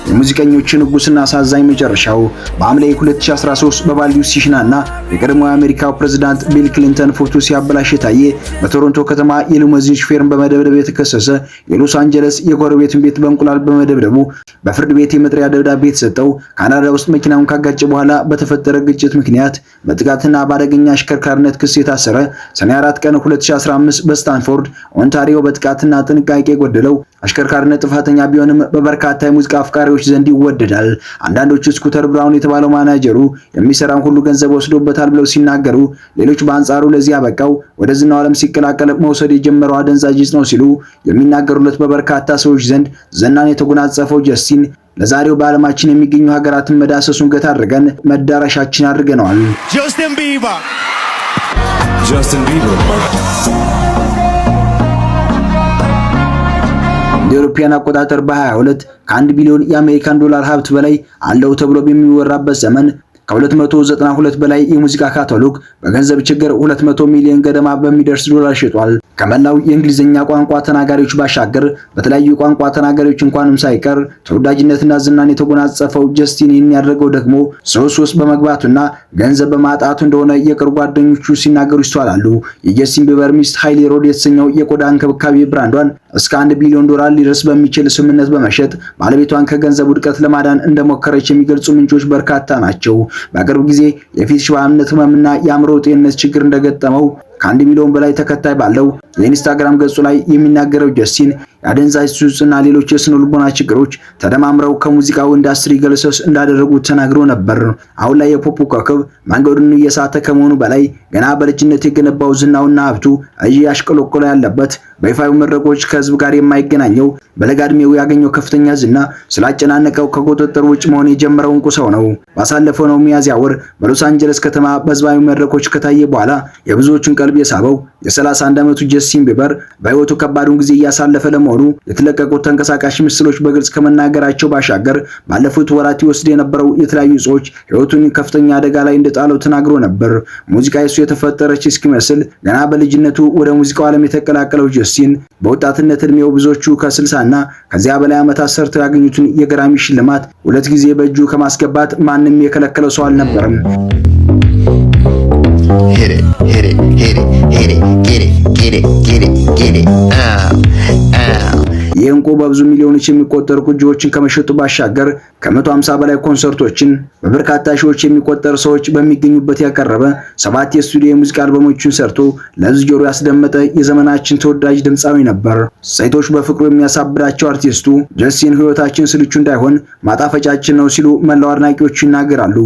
የሙዚቀኞች ንጉስና አሳዛኝ መጨረሻው በሐምሌ 2013 በቫልዲስ ሲሽናና የቀድሞው የአሜሪካው ፕሬዝዳንት ቢል ክሊንተን ፎቶ ሲያበላሽ ታየ። በቶሮንቶ ከተማ የሊሙዚን ሹፌርን በመደብደብ የተከሰሰ የሎስ አንጀለስ የጎረቤቱን ቤት በእንቁላል በመደብደቡ በፍርድ ቤት የመጥሪያ ደብዳቤ የተሰጠው ካናዳ ውስጥ መኪናውን ካጋጨ በኋላ በተፈጠረ ግጭት ምክንያት በጥቃትና በአደገኛ አሽከርካሪነት ክስ የታሰረ ሰኔ 4 ቀን 2015 በስታንፎርድ ኦንታሪዮ በጥቃትና ጥንቃቄ የጎደለው አሽከርካሪነት ጥፋተኛ ቢሆንም በበርካታ የሙዚቃ አፍቃሪዎች ዘንድ ይወደዳል። አንዳንዶቹ ስኩተር ብራውን የተባለው ማናጀሩ የሚሰራውን ሁሉ ገንዘብ ወስዶበታል ብለው ሲናገሩ፣ ሌሎች በአንጻሩ ለዚህ ያበቃው ወደ ዝናው ዓለም ሲቀላቀል መውሰድ የጀመረው አደንዛዥ ዕፅ ነው ሲሉ የሚናገሩለት በበርካታ ሰዎች ዘንድ ዝናን የተጎናጸፈው ጀስቲን ለዛሬው በዓለማችን የሚገኙ ሀገራትን መዳሰሱን ገታ አድርገን መዳረሻችን አድርገናል። ጀስቲን ቢበር እንደ አውሮፓውያን አቆጣጠር በ22 ከ1 ቢሊዮን የአሜሪካን ዶላር ሀብት በላይ አለው ተብሎ በሚወራበት ዘመን ከ292 በላይ የሙዚቃ ካታሎግ በገንዘብ ችግር 200 ሚሊዮን ገደማ በሚደርስ ዶላር ሸጧል። ከመላው የእንግሊዝኛ ቋንቋ ተናጋሪዎች ባሻገር በተለያዩ ቋንቋ ተናጋሪዎች እንኳንም ሳይቀር ተወዳጅነትና ዝናን የተጎናጸፈው ጀስቲን ይህን ያደረገው ደግሞ ሱስ በመግባቱና ገንዘብ በማጣቱ እንደሆነ የቅርብ ጓደኞቹ ሲናገሩ ይስተዋላሉ። የጀስቲን ቢበር ሚስት ሃይሊ ሮድ የተሰኘው የቆዳ እንክብካቤ ብራንዷን እስከ 1 ቢሊዮን ዶላር ሊደርስ በሚችል ስምምነት በመሸጥ ባለቤቷን ከገንዘብ ውድቀት ለማዳን እንደሞከረች የሚገልጹ ምንጮች በርካታ ናቸው። በቅርብ ጊዜ የፊት ሽባነት ህመምና የአእምሮ ጤንነት ችግር እንደገጠመው ከ1 ሚሊዮን በላይ ተከታይ ባለው የኢንስታግራም ገጹ ላይ የሚናገረው ጀስቲን የአደንዛዥ ዕፅና ሌሎች የስነ ልቦና ችግሮች ተደማምረው ከሙዚቃው ኢንዱስትሪ ገለሰስ እንዳደረጉት ተናግሮ ነበር። አሁን ላይ የፖፕ ኮከብ መንገዱን እየሳተ ከመሆኑ በላይ ገና በልጅነት የገነባው ዝናውና ሀብቱ እያሽቆለቆለ ያለበት በይፋዊ መድረኮች ከህዝብ ጋር የማይገናኘው በለጋ ዕድሜው ያገኘው ከፍተኛ ዝና ስላጨናነቀው ከቁጥጥር ውጭ መሆን የጀመረው እንቁ ሰው ነው። ባሳለፈው ነው ሚያዝያ ወር በሎስ አንጀለስ ከተማ በህዝባዊ መድረኮች ከታየ በኋላ የብዙዎቹን ቀልብ የሳበው የ31 ዓመቱ ጀስቲን ቢበር በህይወቱ ከባዱን ጊዜ እያሳለፈ ለመሆኑ የተለቀቁት ተንቀሳቃሽ ምስሎች በግልጽ ከመናገራቸው ባሻገር ባለፉት ወራት ይወስድ የነበረው የተለያዩ ዕፆች ህይወቱን ከፍተኛ አደጋ ላይ እንደጣለው ተናግሮ ነበር። ሙዚቃ የሱ የተፈጠረች እስኪመስል ገና በልጅነቱ ወደ ሙዚቃው ዓለም የተቀላቀለው ጀስቲን በወጣትነት እድሜው ብዙዎቹ ከ60 እና ከዚያ በላይ ዓመታት ሰርተው ያገኙትን የግራሚ ሽልማት 2 ጊዜ በእጁ ከማስገባት ማንም የከለከለው ሰው አልነበረም። Hit it, hit it, hit it, hit it, get it, get it, get it, get it, የእንቁ በብዙ ሚሊዮኖች የሚቆጠሩ ቅጂዎችን ከመሸጡ ባሻገር ከ150 በላይ ኮንሰርቶችን በበርካታ ሺዎች የሚቆጠሩ ሰዎች በሚገኙበት ያቀረበ 7 የስቱዲዮ የሙዚቃ አልበሞችን ሰርቶ ለሕዝብ ጆሮ ያስደመጠ የዘመናችን ተወዳጅ ድምፃዊ ነበር። ሴቶች በፍቅሩ የሚያሳብዳቸው አርቲስቱ ጀስቲን ህይወታችን ስልቹ እንዳይሆን ማጣፈጫችን ነው ሲሉ መላው አድናቂዎቹ ይናገራሉ።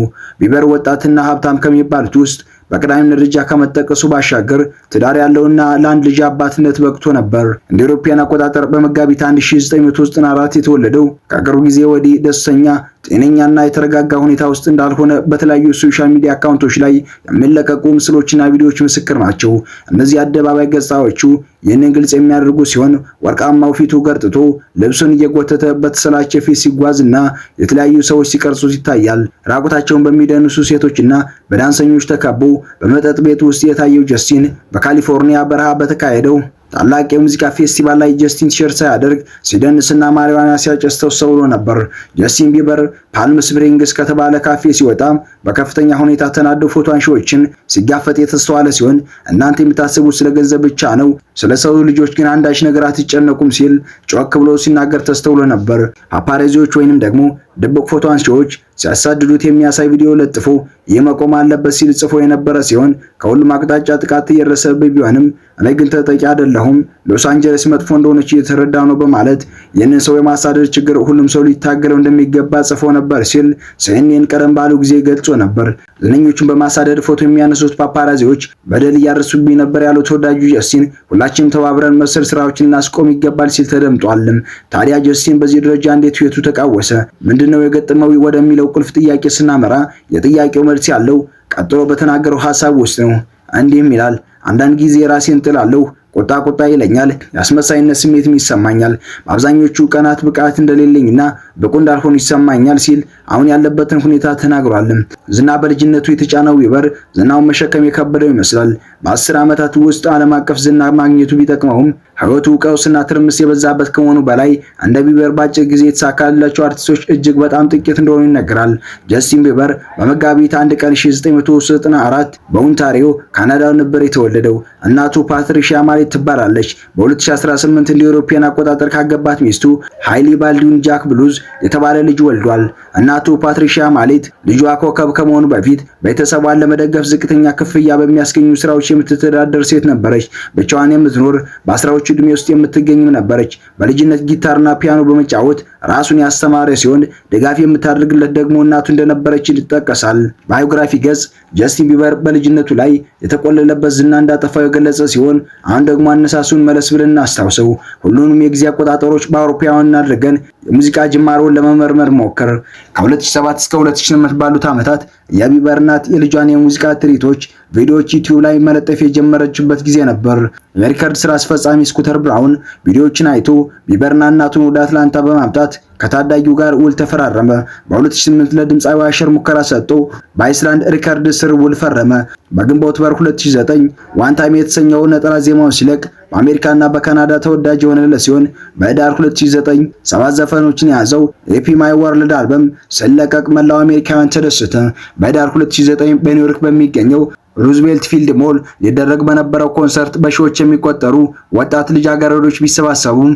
ቢበር ወጣትና ሀብታም ከሚባሉት ውስጥ በቀዳሚ ደረጃ ከመጠቀሱ ባሻገር ትዳር ያለውና ለአንድ ልጅ አባትነት በቅቶ ነበር። እንደ አውሮፓውያን አቆጣጠር በመጋቢት 1994 የተወለደው ከቅርብ ጊዜ ወዲህ ደስተኛ ጤነኛና የተረጋጋ ሁኔታ ውስጥ እንዳልሆነ በተለያዩ ሶሻል ሚዲያ አካውንቶች ላይ የሚለቀቁ ምስሎችና ቪዲዮዎች ምስክር ናቸው። እነዚህ አደባባይ ገጽታዎቹ ይህንን ግልጽ የሚያደርጉ ሲሆን ወርቃማው ፊቱ ገርጥቶ ልብሱን እየጎተተ በተሰላቸ ፊት ሲጓዝና የተለያዩ ሰዎች ሲቀርጹት ይታያል። ራቁታቸውን በሚደንሱ ሴቶችና በዳንሰኞች ተከቦ በመጠጥ ቤት ውስጥ የታየው ጀስቲን በካሊፎርኒያ በረሃ በተካሄደው ታላቅ የሙዚቃ ፌስቲቫል ላይ ጀስቲን ቲሸርት ሳያደርግ ሲደንስና ማሪዋና ሲያጨስ ተሰውሮ ነበር። ጀስቲን ቢበር ፓልም ስፕሪንግስ ከተባለ ካፌ ሲወጣ በከፍተኛ ሁኔታ ተናዶ ፎቶ አንሺዎችን ሲጋፈጥ የተስተዋለ ሲሆን እናንተ የምታስቡት ስለ ገንዘብ ብቻ ነው፣ ስለ ሰው ልጆች ግን አንዳች ነገር አትጨነቁም ሲል ጮክ ብሎ ሲናገር ተስተውሎ ነበር። ፓፓራዚዎች ወይንም ደግሞ ድብቅ ፎቶ አንሺዎች ሲያሳድዱት የሚያሳይ ቪዲዮ ለጥፎ የመቆም አለበት ሲል ጽፎ የነበረ ሲሆን ከሁሉም አቅጣጫ ጥቃት እየደረሰብኝ ቢሆንም እኔ ግን ተጠቂ አይደለሁም፣ ሎስ አንጀለስ መጥፎ እንደሆነች እየተረዳው ነው በማለት ይህንን ሰው የማሳደድ ችግር ሁሉም ሰው ሊታገለው እንደሚገባ ጽፎ ነበር ሲል CNN ቀደም ባሉ ጊዜ ገልጾ ነበር። ዝነኞቹን በማሳደድ ፎቶ የሚያነሱት ፓፓራዚዎች በደል እያደረሱብኝ ነበር ያለው ተወዳጁ ጀስቲን ሁላችንም ተባብረን መሰል ስራዎችን እናስቆም ይገባል ሲል ተደምጧል። ታዲያ ጀስቲን በዚህ ደረጃ እንዴት ህይወቱ ተቃወሰ? ምንድነው የገጠመው ወደሚለው ቁልፍ ጥያቄ ስናመራ የጥያቄው መልስ ያለው ቀጥሎ በተናገረው ሐሳብ ውስጥ ነው። እንዲህም ይላል፣ አንዳንድ ጊዜ ራሴን ጥላለሁ፣ ቁጣ ይለኛል፣ ያስመሳይነት ስሜትም ይሰማኛል፣ በአብዛኞቹ ቀናት ብቃት እንደሌለኝና ብቁ እንዳልሆን ይሰማኛል ሲል አሁን ያለበትን ሁኔታ ተናግሯል። ዝና በልጅነቱ የተጫነው ቢበር ዝናውን መሸከም የከበደው ይመስላል። በ10 ዓመታት ውስጥ ዓለም አቀፍ ዝና ማግኘቱ ቢጠቅመውም ህይወቱ ቀውስና ትርምስ የበዛበት ከመሆኑ በላይ እንደ ቢበር ባጭር ጊዜ የተሳካላቸው አርቲስቶች እጅግ በጣም ጥቂት እንደሆኑ ይነገራል። ጀስቲን ቢበር በመጋቢት 1 ቀን 1994 በኦንታሪዮ ካናዳ ነበር የተወለደው። እናቱ ፓትሪሺያ ማሌት ትባላለች። በ2018 እንደ አውሮፓውያን አቆጣጠር ካገባት ሚስቱ ሃይሊ ባልዲውን ጃክ ብሉዝ የተባለ ልጅ ወልዷል። እናቱ ፓትሪሺያ ማሌት ልጇ ኮከብ ከመሆኑ በፊት ቤተሰቧን ለመደገፍ ዝቅተኛ ክፍያ በሚያስገኙ ስራዎች የምትተዳደር ሴት ነበረች። ብቻዋን የምትኖር በአስራዎቹ ዕድሜ ውስጥ የምትገኝም ነበረች። በልጅነት ጊታርና ፒያኖ በመጫወት ራሱን ያስተማረ ሲሆን ድጋፍ የምታደርግለት ደግሞ እናቱ እንደነበረች ይጠቀሳል። ባዮግራፊ ገጽ ጀስቲን ቢበር በልጅነቱ ላይ የተቆለለበት ዝና እንዳጠፋው የገለጸ ሲሆን አሁን ደግሞ አነሳሱን መለስ ብለን እናስታውሰው። ሁሉንም የጊዜ አቆጣጠሮች በአውሮፓውያን አድርገን የሙዚቃ ጅማሮውን ለመመርመር ሞክር። ከ2007 እስከ 2008 ባሉት ዓመታት የቢበር እናት የልጇን የሙዚቃ ትርኢቶች ቪዲዮዎች ዩቲዩብ ላይ መለጠፍ የጀመረችበት ጊዜ ነበር። የሪከርድ ስራ አስፈጻሚ ስኩተር ብራውን ቪዲዮዎችን አይቶ ቢበርና እናቱን ወደ አትላንታ በማምጣት ከታዳጊው ጋር ውል ተፈራረመ። በ2008 ለድምፃዊ አሸር ሙከራ ሰጥቶ በአይስላንድ ሪከርድ ስር ውል ፈረመ። በግንቦት ወር 2009 ዋን ታይም የተሰኘው ነጠላ ዜማውን ሲለቅ በአሜሪካና በካናዳ ተወዳጅ የሆነለት ሲሆን በህዳር 2009 7 ዘፈኖችን የያዘው ኤፒ ማይ ወርልድ አልበም ሲለቀቅ መላው አሜሪካውያን ተደሰተ። በህዳር 2009 በኒውዮርክ በሚገኘው ሩዝቬልት ፊልድ ሞል ሊደረግ በነበረው ኮንሰርት በሺዎች የሚቆጠሩ ወጣት ልጃገረዶች ቢሰባሰቡም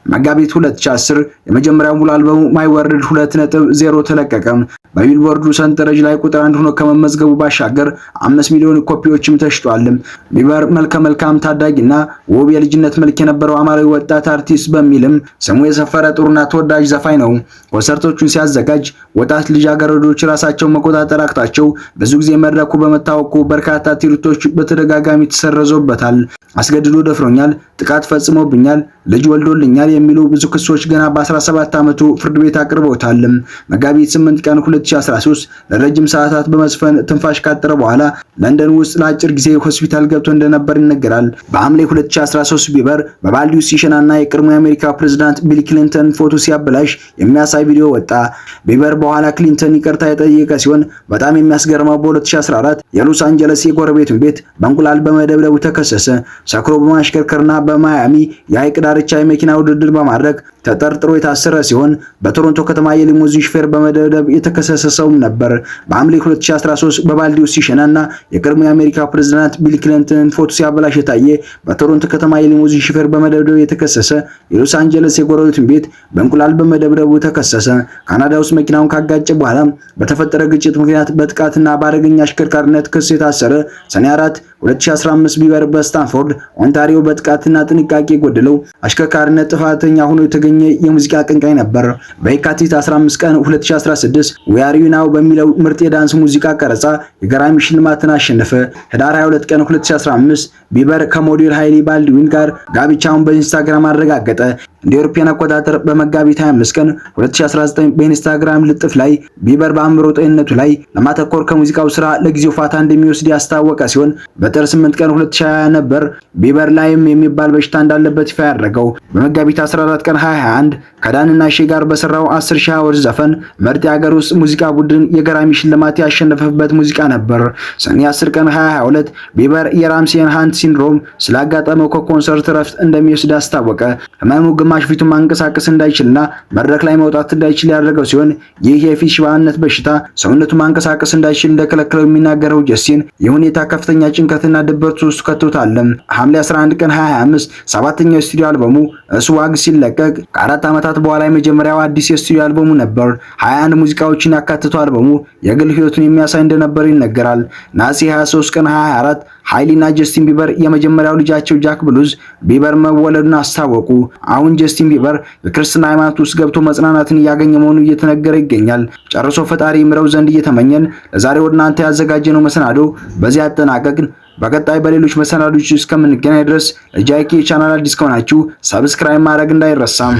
መጋቢት 2010 የመጀመሪያው ሙሉ አልበሙ ማይ ወርልድ 2.0 ተለቀቀ። በቢልቦርዱ ሰንጠረዥ ላይ ቁጥር 1 ሆኖ ከመመዝገቡ ባሻገር 5 ሚሊዮን ኮፒዎችም ተሽጧል። ቢበር መልከ ታዳጊና ውብ የልጅነት መልክ የነበረው አማራዊ ወጣት አርቲስት በሚልም ስሙ የሰፈረ ጥሩና ተወዳጅ ዘፋኝ ነው። ኮንሰርቶቹን ሲያዘጋጅ ወጣት ልጃገረዶች ራሳቸውን መቆጣጠር አቅቷቸው ብዙ ጊዜ መድረኩ በመታወቁ በርካታ ትርኢቶች በተደጋጋሚ ተሰረዞበታል። አስገድዶ ደፍሮኛል፣ ጥቃት ፈጽሞብኛል፣ ልጅ ወልዶልኛል የሚሉ ብዙ ክሶች ገና በ17 ዓመቱ ፍርድ ቤት አቅርበውታል። መጋቢት 8 ቀን 2013 ለረጅም ሰዓታት በመስፈን ትንፋሽ ካጠረ በኋላ ለንደን ውስጥ ለአጭር ጊዜ ሆስፒታል ገብቶ እንደነበር ይነገራል። በሐምሌ 2013 ቢበር በባልዲው ሲሸናና የቀድሞ የአሜሪካ ፕሬዝዳንት ቢል ክሊንተን ፎቶ ሲያበላሽ የሚያሳይ ቪዲዮ ወጣ። ቢበር በኋላ ክሊንተን ይቅርታ የጠየቀ ሲሆን በጣም የሚያስገርመው በ2014 የሎስ አንጀለስ የጎረቤቱን ቤት በእንቁላል በመደብደቡ ተከሰሰ። ሰክሮ በማሽከርከርና በማያሚ የሐይቅ ዳርቻ የመኪና ውድድር በማድረግ ተጠርጥሮ የታሰረ ሲሆን በቶሮንቶ ከተማ የሊሙዚን ሹፌር በመደብደብ የተከሰሰ ሰውም ነበር። በሐምሌ 2013 በባልዲው ሲሸናና የቀድሞ የአሜሪካ ፕሬዝዳንት ቢል ክሊንተን ፎቶ ሲያበላሽ የታየ በቶሮንቶ ከተማ የሊሙዚን ሹፌር በመደብደብ የተከሰሰ የሎስ አንጀለስ የጎረቤቱን ቤት በእንቁላል በመደብደቡ ተከሰሰ። ካናዳ ውስጥ መኪናውን ካጋጨ በኋላ በተፈጠረ ግጭት ምክንያት በጥቃትና በአደገኛ አሽከርካሪነት ክስ የታሰረ ሰኔ 4 2015 ቢበር በስታንፎርድ ኦንታሪዮ በጥቃትና ጥንቃቄ ጎደለው አሽከርካሪነት ጥፋተኛ ሆኖ የተገኘ የሙዚቃ አቀንቃኝ ነበር። በየካቲት 15 ቀን 2016 ዊ አር ዩ ናው በሚለው ምርጥ የዳንስ ሙዚቃ ቀረጻ የግራሚ ሽልማትን አሸነፈ። ህዳር 22 ቀን 2015 ቢበር ከሞዴል ሃይሊ ባልዲውን ጋር ጋብቻውን በኢንስታግራም አረጋገጠ። እንደ አውሮፓውያን አቆጣጠር በመጋቢት 25 ቀን 2019 በኢንስታግራም ልጥፍ ላይ ቢበር በአእምሮ ጤንነቱ ላይ ለማተኮር ከሙዚቃው ስራ ለጊዜው ፋታ እንደሚወስድ ያስታወቀ ሲሆን በጥር 8 ቀን 2020 ነበር ቢበር ላይም የሚባል በሽታ እንዳለበት ይፋ ያደረገው። በመጋቢት 14 ቀን 2021 ከዳንና ሺ ጋር በሰራው 10,000 አወርዝ ዘፈን ምርጥ የሀገር ውስጥ ሙዚቃ ቡድን የግራሚ ሽልማት ያሸነፈበት ሙዚቃ ነበር። ሰኔ 10 ቀን 2022 ቢበር የራምሴን ሃንት ሲንድሮም ስላጋጠመው ከኮንሰርት ረፍት እንደሚወስድ አስታወቀ። ህመሙ ግማሽ ፊቱን ማንቀሳቀስ እንዳይችልና መድረክ ላይ መውጣት እንዳይችል ያደረገው ሲሆን ይህ የፊት ሽባነት በሽታ ሰውነቱ ማንቀሳቀስ እንዳይችል እንደከለከለው የሚናገረው ጀስቲን የሁኔታ ከፍተኛ ጭንቀትና ድብርት ውስጥ ከቶታል። ሐምሌ 11 ቀን 2025 7ኛው የስቱዲዮ አልበሙ ስዋግ ሲለቀቅ ከ4 ዓመታት በኋላ የመጀመሪያው አዲስ የስቱዲዮ አልበሙ ነበር። 21 ሙዚቃዎችን ያካተተው አልበሙ የግል ህይወቱን የሚያሳይ እንደነበር ይነገራል። ነሐሴ 23 ቀን 2024 ሃይሊና ጀስቲን ቢበር የመጀመሪያው ልጃቸው ጃክ ብሉዝ ቢበር መወለዱን አስታወቁ። አሁን ጀስቲን ቢበር የክርስትና ሃይማኖት ውስጥ ገብቶ መጽናናትን እያገኘ መሆኑ እየተነገረ ይገኛል። ጨርሶ ፈጣሪ ምረው ዘንድ እየተመኘን ለዛሬ ወደ እናንተ ያዘጋጀነው መሰናዶ በዚህ አጠናቀቅን። በቀጣይ በሌሎች መሰናዶች እስከምንገናኝ ድረስ ለጃይኪ ቻናል አዲስ ከሆናችሁ ሰብስክራይብ ማድረግ እንዳይረሳም።